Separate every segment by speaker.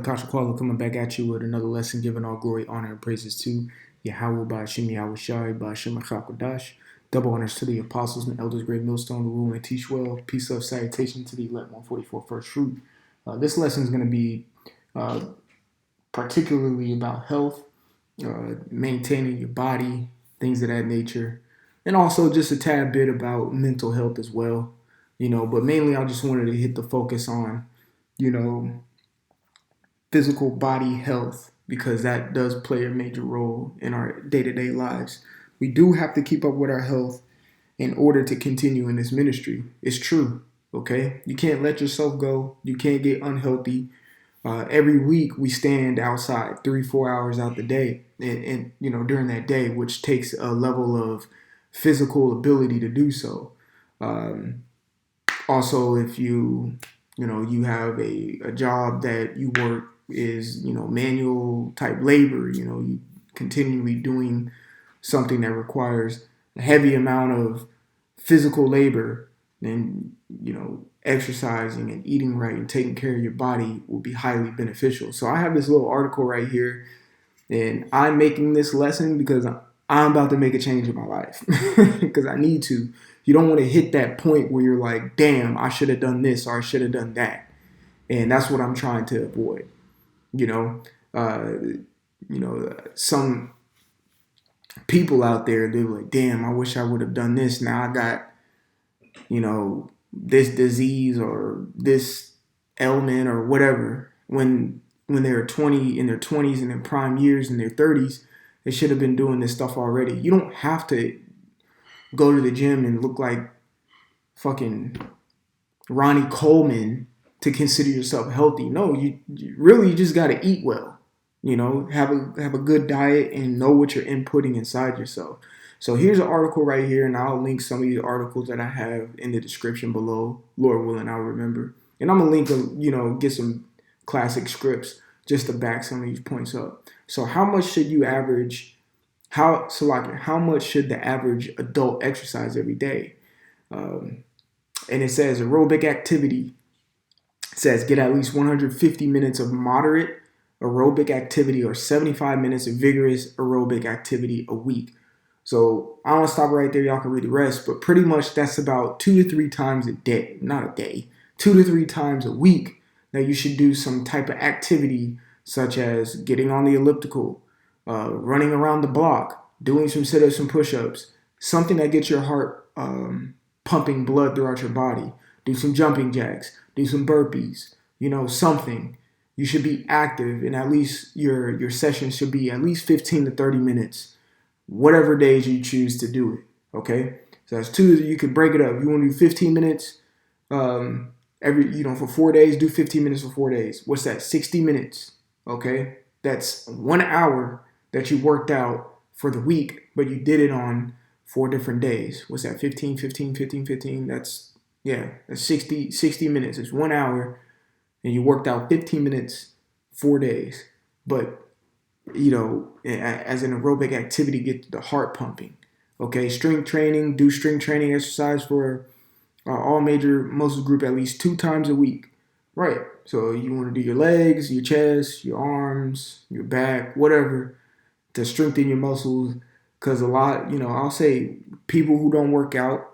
Speaker 1: Kasha Kwala coming back at you with another lesson, giving all glory, honor, and praises to Yahweh Ba'ashim Yahweh Shai Ba'ashim Achakodash. Double honors to the apostles and elders, great millstone, the rule and teach well. Peace of salutation to the elect 144 first fruit. This lesson is going to be particularly about health, maintaining your body, things of that nature, and also just a tad bit about mental health as well. But mainly I just wanted to hit the focus on, physical body health because that does play a major role in our day-to-day lives. We do have to keep up with our health in order to continue in this ministry. It's true, okay? You can't let yourself go. You can't get unhealthy. Every week we stand outside 3-4 hours out the day and during that day, which takes a level of physical ability to do so. Also, if you have a job that you work is, manual type labor, you continually doing something that requires a heavy amount of physical labor, then, exercising and eating right and taking care of your body will be highly beneficial. So I have this little article right here, and I'm making this lesson because I'm about to make a change in my life because I need to. You don't want to hit that point where you're like, damn, I should have done this or I should have done that. And that's what I'm trying to avoid. Some people out there, they're like, damn, I wish I would have done this. Now I got, this disease or this ailment or whatever. When they're 20, in their 20s, in their prime years, in their 30s, they should have been doing this stuff already. You don't have to go to the gym and look like fucking Ronnie Coleman to consider yourself healthy. No, you really just got to eat well. Have a good diet and know what you're inputting inside yourself. So here's an article right here, and I'll link some of these articles that I have in the description below. Lord willing, I'll remember. And I'm going to link, get some classic scripts just to back some of these points up. So how much should you average, how much should the average adult exercise every day? And it says aerobic activity. It says get at least 150 minutes of moderate aerobic activity or 75 minutes of vigorous aerobic activity a week. So I don't stop right there. Y'all can read the rest, but pretty much that's about 2 to 3 times a day, not a day, 2 to 3 times a week that you should do some type of activity such as getting on the elliptical, running around the block, doing some sit-ups and push-ups, something that gets your heart pumping blood throughout your body. Do some jumping jacks, do some burpees, something. You should be active, and at least your session should be at least 15 to 30 minutes, whatever days you choose to do it, okay? So that's 2, you can break it up. You want to do 15 minutes for 4 days, do 15 minutes for 4 days. What's that? 60 minutes, okay? That's 1 hour that you worked out for the week, but you did it on 4 different days. What's that? 15, 15, 15, 15. That's 60 minutes. It's 1 hour, and you worked out 15 minutes, 4 days. But, as an aerobic activity, get the heart pumping. Okay, strength training, do strength training exercise for all major muscle group at least 2 times a week. Right, so you want to do your legs, your chest, your arms, your back, whatever, to strengthen your muscles. Because a lot, I'll say people who don't work out,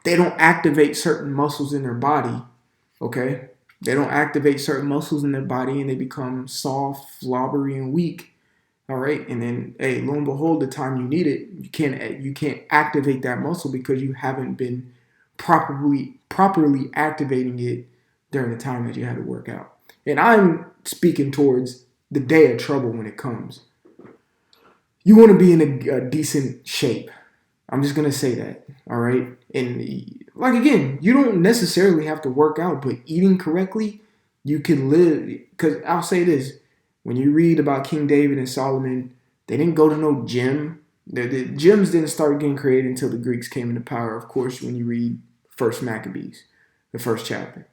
Speaker 1: they don't activate certain muscles in their body, okay? They don't activate certain muscles in their body and they become soft, slobbery, and weak. All right. And then, hey, lo and behold, the time you need it, you can't activate that muscle because you haven't been properly activating it during the time that you had to work out. And I'm speaking towards the day of trouble when it comes. You want to be in a decent shape. I'm just going to say that. All right. And again, you don't necessarily have to work out, but eating correctly, you can live. Because I'll say this. When you read about King David and Solomon, they didn't go to no gym. The gyms didn't start getting created until the Greeks came into power, of course, when you read First Maccabees, the first chapter.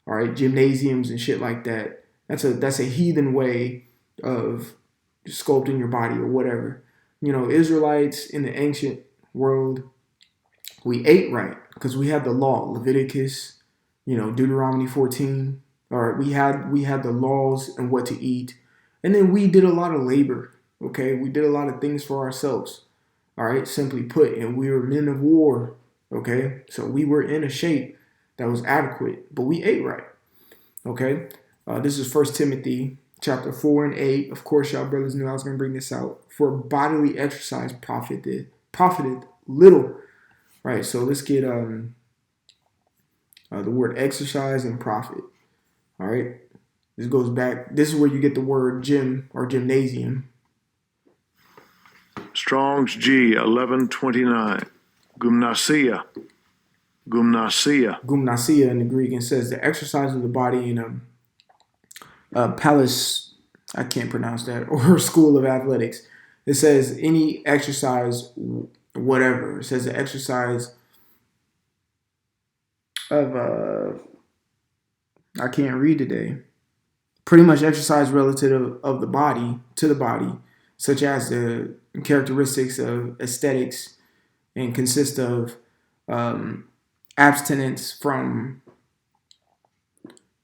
Speaker 1: All right, gymnasiums and shit like that. That's a heathen way of sculpting your body or whatever. Israelites in the ancient world, we ate right because we have the law, Leviticus, Deuteronomy 14, All right, we had the laws and what to eat, and then we did a lot of labor. Okay, we did a lot of things for ourselves. All right, simply put, and we were men of war. Okay, so we were in a shape that was adequate, but we ate right. Okay, this is First Timothy chapter 4 and 8. Of course, y'all brothers knew I was going to bring this out. For bodily exercise profited little. Right. So let's get the word exercise and profit. All right. This goes back. This is where you get the word gym or gymnasium.
Speaker 2: Strong's G 1129. Gymnasia.
Speaker 1: Gymnasia in the Greek, and says the exercise of the body in a palace. I can't pronounce that, or school of athletics. It says any exercise, whatever. It says the exercise of I can't read today. Pretty much exercise relative of the body to the body, such as the characteristics of aesthetics, and consist of abstinence from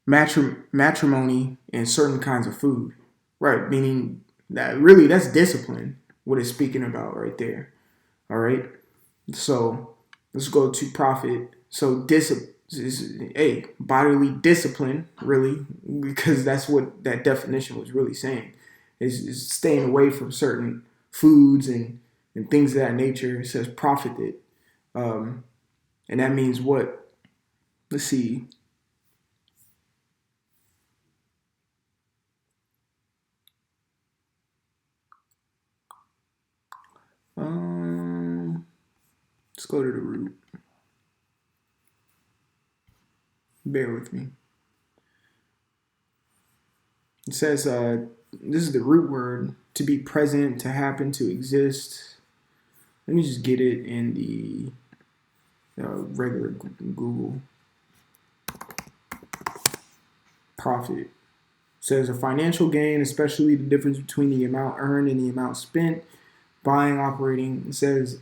Speaker 1: matrimony and certain kinds of food. Right, meaning that really that's discipline, what it's speaking about right there. All right, so let's go to profit. So bodily discipline, really, because that's what that definition was really saying, is staying away from certain foods and things of that nature. It says profited, and that means what? Let's see. Let's go to the root. Bear with me. It says, this is the root word, to be present, to happen, to exist. Let me just get it in the regular Google. Profit. It says a financial gain, especially the difference between the amount earned and the amount spent. Buying, operating. It says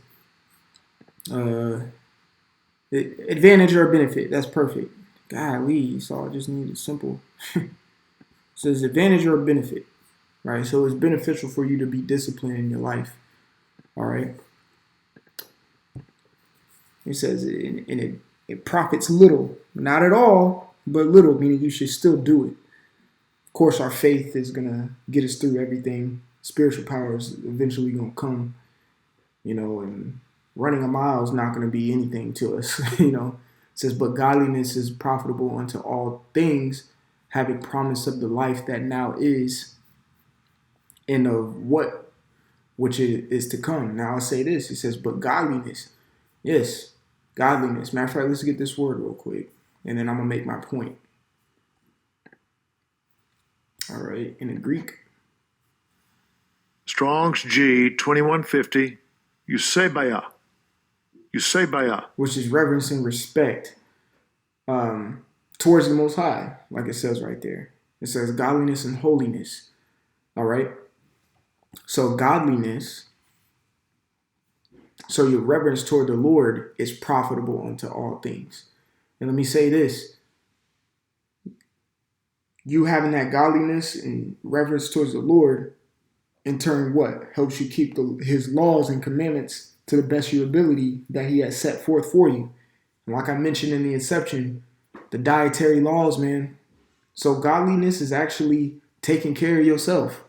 Speaker 1: advantage or benefit. That's perfect. Golly, so I just need it simple. It says advantage or benefit, right? So it's beneficial for you to be disciplined in your life. All right. It says it profits little, not at all, but little, meaning you should still do it. Of course, our faith is gonna get us through everything. Spiritual power is eventually gonna come, and running a mile is not gonna be anything to us, It says, but godliness is profitable unto all things, having promise of the life that now is, and of what which is to come. Now I'll say this. It says, but godliness. Yes, godliness. Matter of fact, let's get this word real quick, and then I'm going to make my point. All right, in the Greek.
Speaker 2: Strong's G 2150. Eusebeia.
Speaker 1: Which is reverence and respect towards the Most High, like it says right there. It says godliness and holiness. All right. So godliness, so your reverence toward the Lord is profitable unto all things. And let me say this. You having that godliness and reverence towards the Lord, in turn, what? Helps you keep his laws and commandments to the best of your ability that he has set forth for you. And like I mentioned in the inception, the dietary laws, man. So godliness is actually taking care of yourself.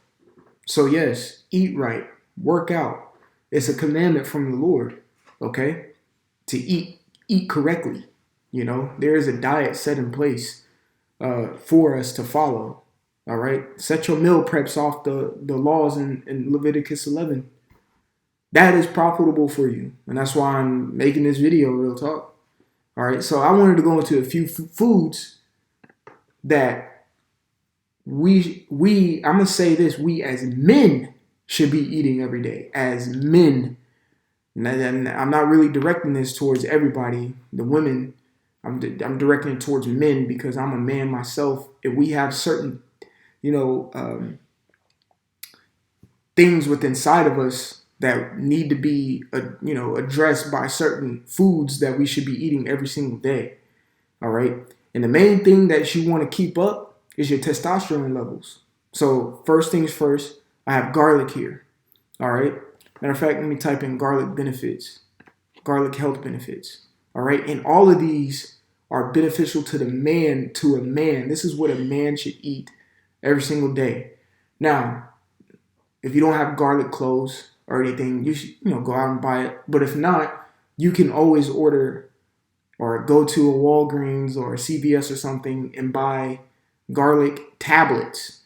Speaker 1: So yes, eat right, work out. It's a commandment from the Lord, okay? To eat correctly. There is a diet set in place for us to follow. All right, set your meal preps off the laws in Leviticus 11. That is profitable for you, and that's why I'm making this video, real talk. All right, so I wanted to go into a few foods that I'm gonna say this: we as men should be eating every day. As men, and I'm not really directing this towards everybody. The women, I'm directing it towards men because I'm a man myself. If we have certain things within inside of us that need to be, addressed by certain foods that we should be eating every single day. All right. And the main thing that you want to keep up is your testosterone levels. So first things first, I have garlic here. All right. Matter of fact, let me type in garlic benefits, garlic health benefits. All right. And all of these are beneficial to a man. This is what a man should eat every single day. Now, if you don't have garlic cloves or anything, you should, go out and buy it. But if not, you can always order or go to a Walgreens or a CVS or something and buy garlic tablets.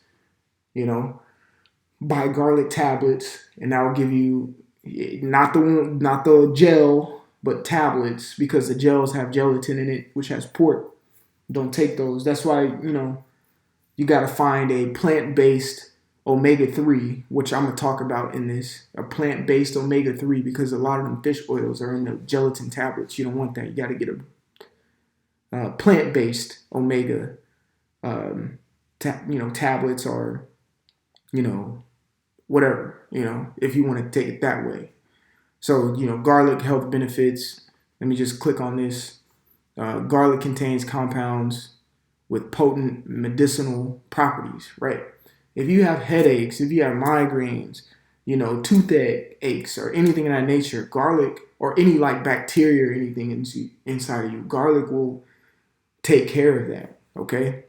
Speaker 1: Buy garlic tablets, and that will give you not the gel, but tablets, because the gels have gelatin in it, which has pork. Don't take those. That's why you got to find a plant-based omega-3, which I'm gonna talk about in this. A plant-based omega-3, because a lot of them fish oils are in the gelatin tablets. You don't want that. You got to get a plant-based omega tablets, or whatever, if you want to take it that way. So, garlic health benefits. Let me just click on this. Garlic contains compounds with potent medicinal properties, right? If you have headaches, if you have migraines, toothache aches, or anything of that nature, garlic, or any like bacteria or anything inside of you, garlic will take care of that, okay?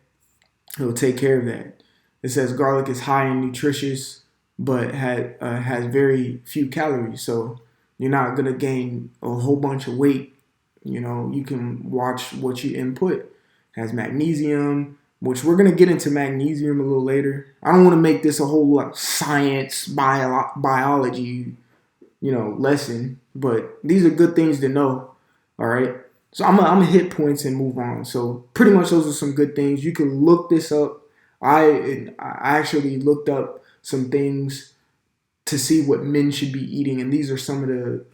Speaker 1: It will take care of that. It says garlic is high in nutritious, but has very few calories. So you're not going to gain a whole bunch of weight. You can watch what you input. It has magnesium, which we're going to get into magnesium a little later. I don't want to make this a whole science, biology, lesson, but these are good things to know. All right. So I'm gonna hit points and move on. So pretty much those are some good things. You can look this up. I actually looked up some things to see what men should be eating, and these are some of the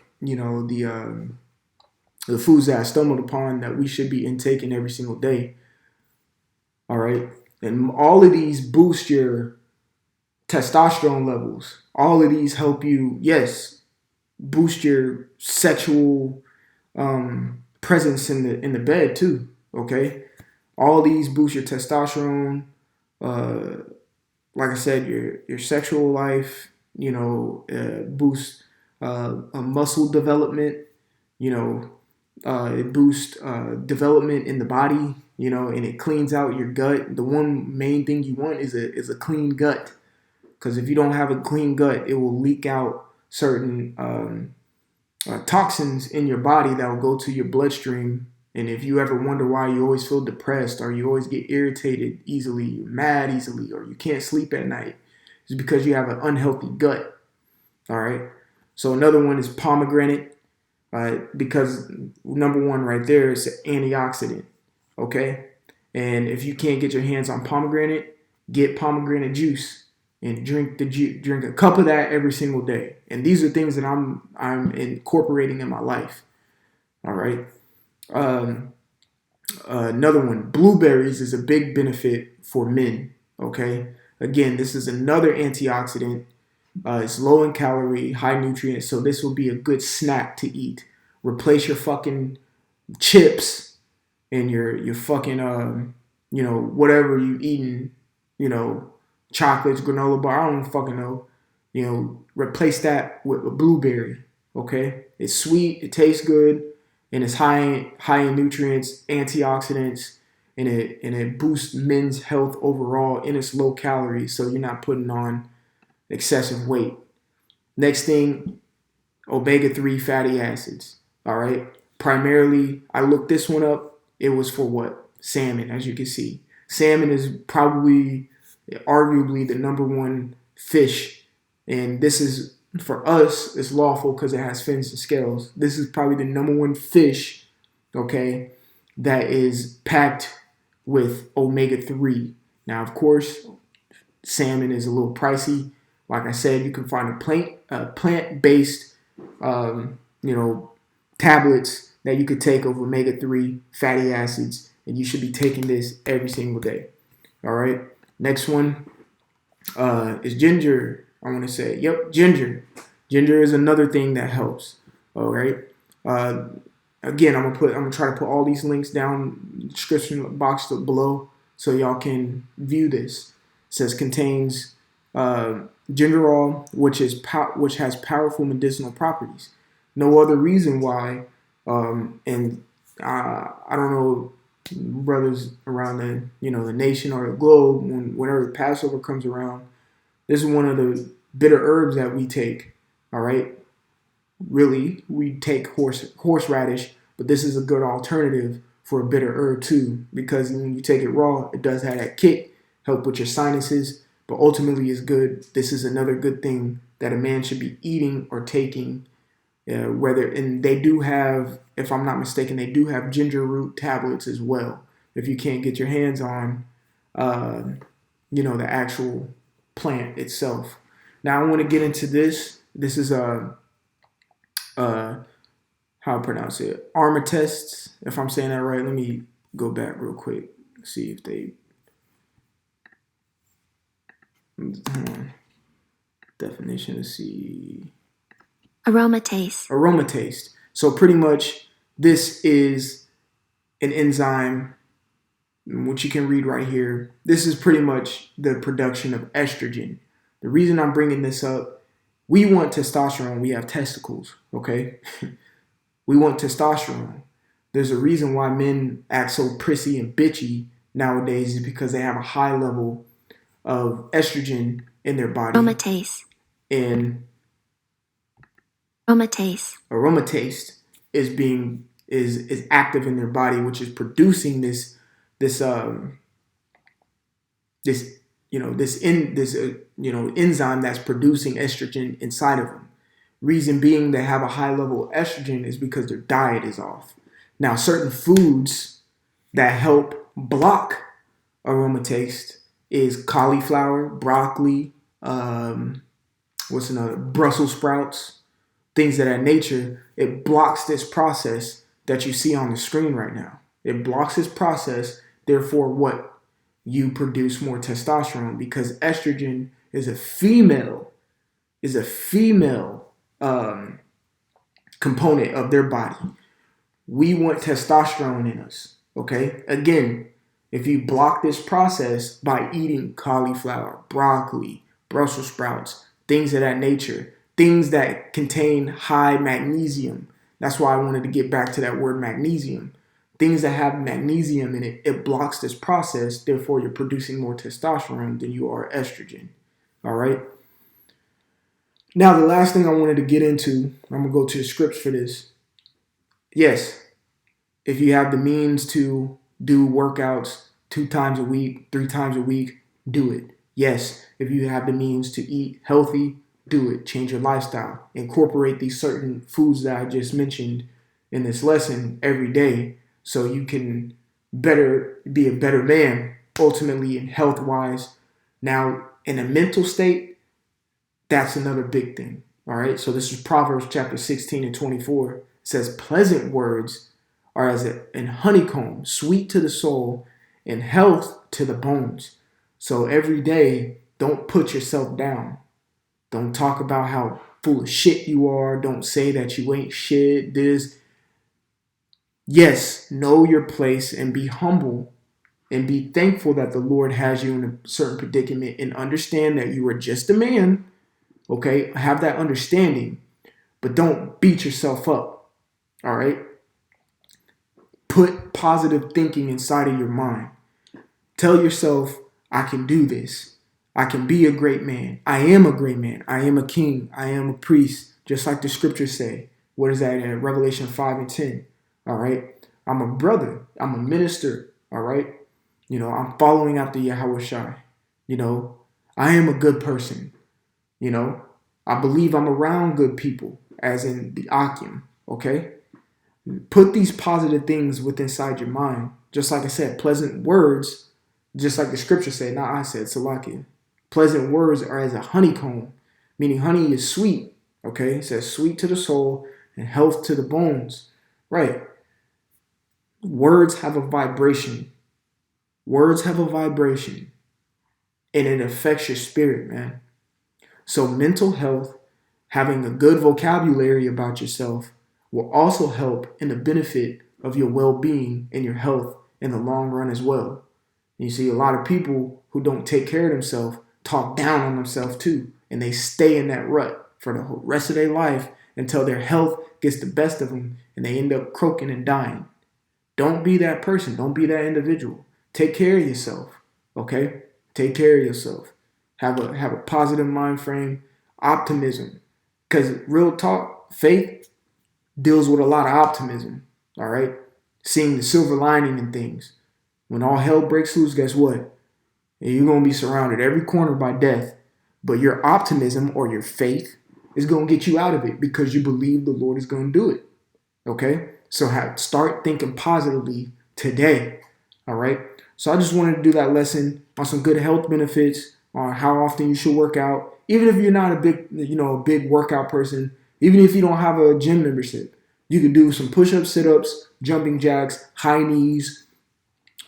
Speaker 1: the foods that I stumbled upon that we should be intaking every single day. All right, and all of these boost your testosterone levels. All of these help you, yes, boost your sexual presence in the bed too. Okay, all these boost your testosterone. Like I said, your sexual life. Boost a muscle development. It boosts development in the body. And it cleans out your gut. The one main thing you want is a clean gut, because if you don't have a clean gut, it will leak out certain toxins in your body that will go to your bloodstream. And if you ever wonder why you always feel depressed, or you always get irritated easily, you're mad easily, or you can't sleep at night, it's because you have an unhealthy gut. All right. So another one is pomegranate, because number one right there is an antioxidant. Okay. And if you can't get your hands on pomegranate, get pomegranate juice and drink a cup of that every single day. And these are things that I'm incorporating in my life. All right. Another one, blueberries is a big benefit for men. Okay. Again, this is another antioxidant. It's low in calorie, high nutrients. So this will be a good snack to eat. Replace your fucking chips and your fucking, whatever you eating, chocolates, granola bar, I don't fucking know. Replace that with a blueberry. Okay. It's sweet. It tastes good. And it's high in nutrients, antioxidants, and it boosts men's health overall, and it's low calories, so you're not putting on excessive weight. Next thing, omega-3 fatty acids. All right. Primarily, I looked this one up. It was for what? Salmon, as you can see. Salmon is probably, arguably, the number one fish, and this is, for us, it's lawful because it has fins and scales. This is probably the number one fish, okay, that is packed with omega-3. Now, of course, salmon is a little pricey. Like I said, you can find a plant-based, tablets that you could take of omega-3 fatty acids, and you should be taking this every single day. All right. Next one is ginger. I want to say, yep, ginger. Ginger is another thing that helps. All right. Again, I'm gonna try to put all these links down in the description box below, so y'all can view this. It says contains gingerol, which has powerful medicinal properties. No other reason why, and I don't know, brothers around the nation or the globe, whenever the Passover comes around, this is one of the bitter herbs that we take. All right, really, we take horseradish, but this is a good alternative for a bitter herb too, because when you take it raw, it does have that kick, help with your sinuses, but ultimately is good. This is another good thing that a man should be eating or taking. And they do have, if I'm not mistaken, they do have ginger root tablets as well. If you can't get your hands on, the actual plant itself. Now I want to get into this. This is how I pronounce it, Armatests. If I'm saying that right, let me go back real quick, see if they. Definition. Let's see. Aromatase. So pretty much, this is an enzyme, which you can read right here. This is pretty much the production of estrogen. The reason I'm bringing this up, we want testosterone. We have testicles, okay? We want testosterone. There's a reason why men act so prissy and bitchy nowadays is because they have a high level of estrogen in their body. And aromatase is active in their body, which is producing this enzyme that's producing estrogen inside of them. Reason being they have a high level of estrogen is because their diet is off. Now, certain foods that help block aromatase is cauliflower, broccoli, Brussels sprouts, things of that nature. It blocks this process that you see on the screen right now. It blocks this process. Therefore, what? You produce more testosterone, because estrogen is a female component of their body. We want testosterone in us. Okay. Again, if you block this process by eating cauliflower, broccoli, Brussels sprouts, things of that nature, things that contain high magnesium. That's why I wanted to get back to that word magnesium. Things that have magnesium in it, it blocks this process. Therefore, you're producing more testosterone than you are estrogen. All right. Now, the last thing I wanted to get into, I'm going to go to the scripts for this. Yes, if you have the means to do workouts 2 times a week, 3 times a week, do it. Yes, if you have the means to eat healthy, do it. Change your lifestyle. Incorporate these certain foods that I just mentioned in this lesson every day, so you can be a better man, ultimately, and health-wise. Now, in a mental state, that's another big thing. All right. So this is Proverbs chapter 16 and 24. It says, pleasant words are as an honeycomb, sweet to the soul and health to the bones. So every day, don't put yourself down. Don't talk about how full of shit you are. Don't say that you ain't shit. Yes, know your place and be humble and be thankful that the Lord has you in a certain predicament, and understand that you are just a man. Okay, have that understanding, but don't beat yourself up. All right, put positive thinking inside of your mind. Tell yourself, I can do this. I can be a great man. I am a great man. I am a king. I am a priest, just like the scriptures say. What is that in Revelation 5 and 10? All right, I'm a brother. I'm a minister. All right, I'm following after Yahweh Shai. I am a good person. I believe I'm around good people, as in the Akim, okay? Put these positive things within inside your mind. Just like I said, pleasant words, just like the scripture said, not I said, Salakia. Pleasant words are as a honeycomb, meaning honey is sweet, okay? It says sweet to the soul and health to the bones, right? Words have a vibration. Words have a vibration, and it affects your spirit, man. So mental health, having a good vocabulary about yourself, will also help in the benefit of your well-being and your health in the long run as well. And you see a lot of people who don't take care of themselves talk down on themselves too. And they stay in that rut for the whole rest of their life until their health gets the best of them and they end up croaking and dying. Don't be that person. Don't be that individual. Take care of yourself. Okay? Take care of yourself. Have a positive mind frame, optimism. Because real talk, faith deals with a lot of optimism. All right? Seeing the silver lining in things. When all hell breaks loose, guess what? You're going to be surrounded every corner by death. But your optimism or your faith is going to get you out of it because you believe the Lord is going to do it. Okay? So start thinking positively today. All right? So I just wanted to do that lesson on some good health benefits, on how often you should work out. Even if you're not a big workout person, even if you don't have a gym membership, you can do some push-ups, sit-ups, jumping jacks, high knees,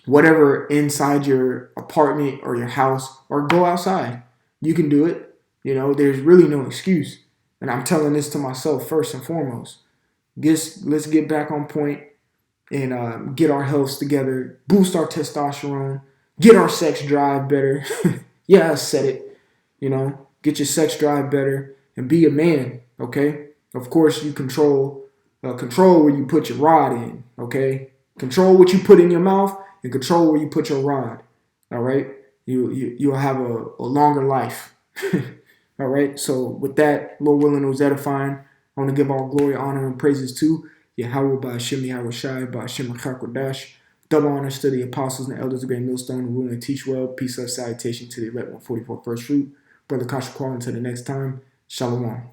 Speaker 1: whatever inside your apartment or your house, or go outside. You can do it. There's really no excuse. And I'm telling this to myself first and foremost. Let's get back on point and get our health together, boost our testosterone, get our sex drive better. Yeah, I said it. Get your sex drive better and be a man. Okay. Of course, you control where you put your rod in. Okay. Control what you put in your mouth and control where you put your rod. All right. You'll have a longer life. All right. So with that, Lord willing, it was edifying. I want to give all glory, honor, and praises to Yahweh by Hashem Yahushai by Hashem Chakodash. Double honors to the apostles and elders of Great Millstone who rule and teach well. Peace, love, salutation to the elect 144 first fruit. Brother Kasha Qual, until the next time. Shalom.